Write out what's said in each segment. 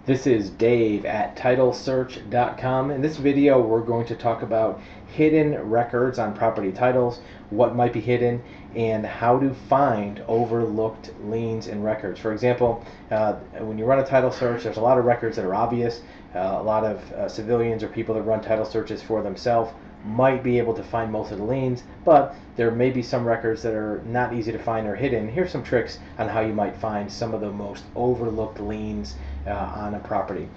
This is Dave at TitleSearch.com. In this video, we're going to talk about hidden records on property titles, what might be hidden, and how to find overlooked liens and records. For example, when you run a title search, there's a lot of records that are obvious. A lot of civilians or people that run title searches for themselves might be able to find most of the liens, but there may be some records that are not easy to find or hidden. Here's some tricks on how you might find some of the most overlooked liens on a property.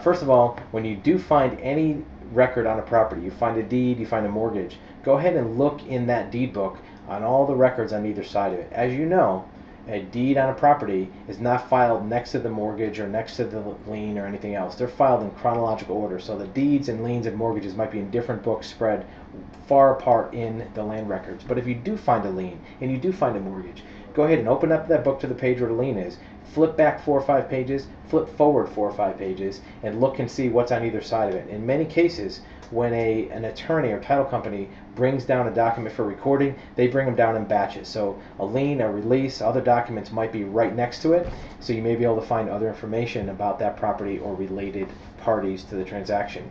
First of all, when you do find any record on a property, you find a deed, you find a mortgage, go ahead and look in that deed book on all the records on either side of it. As you know, a deed on a property is not filed next to the mortgage or next to the lien or anything else. They're filed in chronological order. So the deeds and liens and mortgages might be in different books spread far apart in the land records. But if you do find a lien and you do find a mortgage, go ahead and open up that book to the page where the lien is. Flip back 4 or 5 pages, flip forward 4 or 5 pages, and look and see what's on either side of it. In many cases, when an attorney or title company brings down a document for recording, they bring them down in batches. So a lien, a release, other documents might be right next to it, so you may be able to find other information about that property or related parties to the transaction.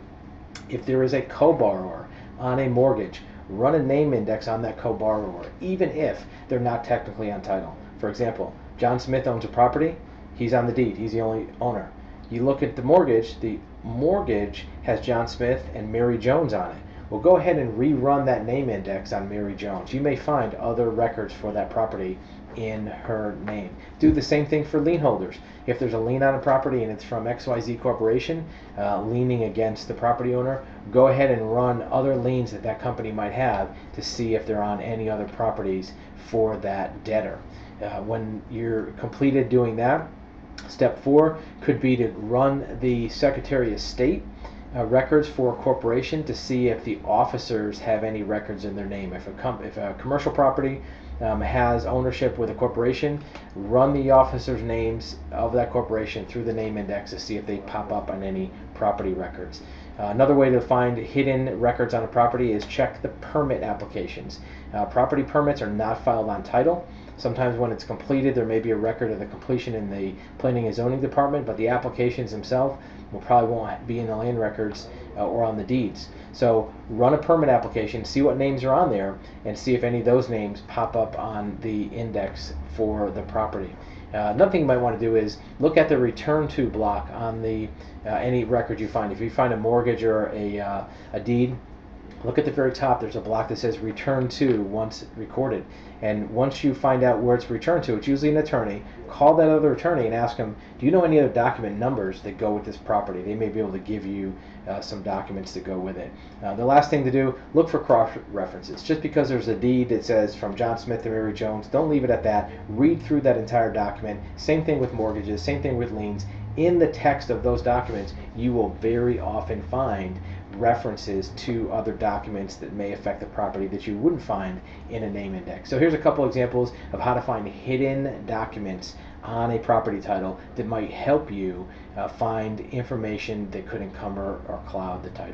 If there is a co-borrower on a mortgage, run a name index on that co-borrower, even if they're not technically on title. For example, John Smith owns a property, he's on the deed, he's the only owner. You look at the mortgage has John Smith and Mary Jones on it. Well, go ahead and rerun that name index on Mary Jones. You may find other records for that property in her name. Do the same thing for lien holders. If there's a lien on a property and it's from XYZ Corporation leaning against the property owner, go ahead and run other liens that that company might have to see if they're on any other properties for that debtor. When you're completed doing that, step 4 could be to run the Secretary of State records for a corporation to see if the officers have any records in their name. If a commercial property has ownership with a corporation, run the officers' names of that corporation through the name index to see if they pop up on any property records. Another way to find hidden records on a property is check the permit applications. Property permits are not filed on title. Sometimes when it's completed, there may be a record of the completion in the planning and zoning department, but the applications themselves probably won't be in the land records or on the deeds. So run a permit application, see what names are on there, and see if any of those names pop up on the index for the property. Another thing you might want to do is look at the return to block on the any record you find. If you find a mortgage or a deed, look at the very top. There's a block that says return to once recorded. And once you find out where it's returned to, it's usually an attorney. Call that other attorney and ask them, do you know any other document numbers that go with this property? They may be able to give you some documents to go with it. The last thing to do, look for cross references. Just because there's a deed that says from John Smith to Mary Jones, don't leave it at that. Read through that entire document. Same thing with mortgages, same thing with liens. In the text of those documents, you will very often find references to other documents that may affect the property that you wouldn't find in a name index. So here's a couple examples of how to find hidden documents on a property title that might help you find information that could encumber or cloud the title.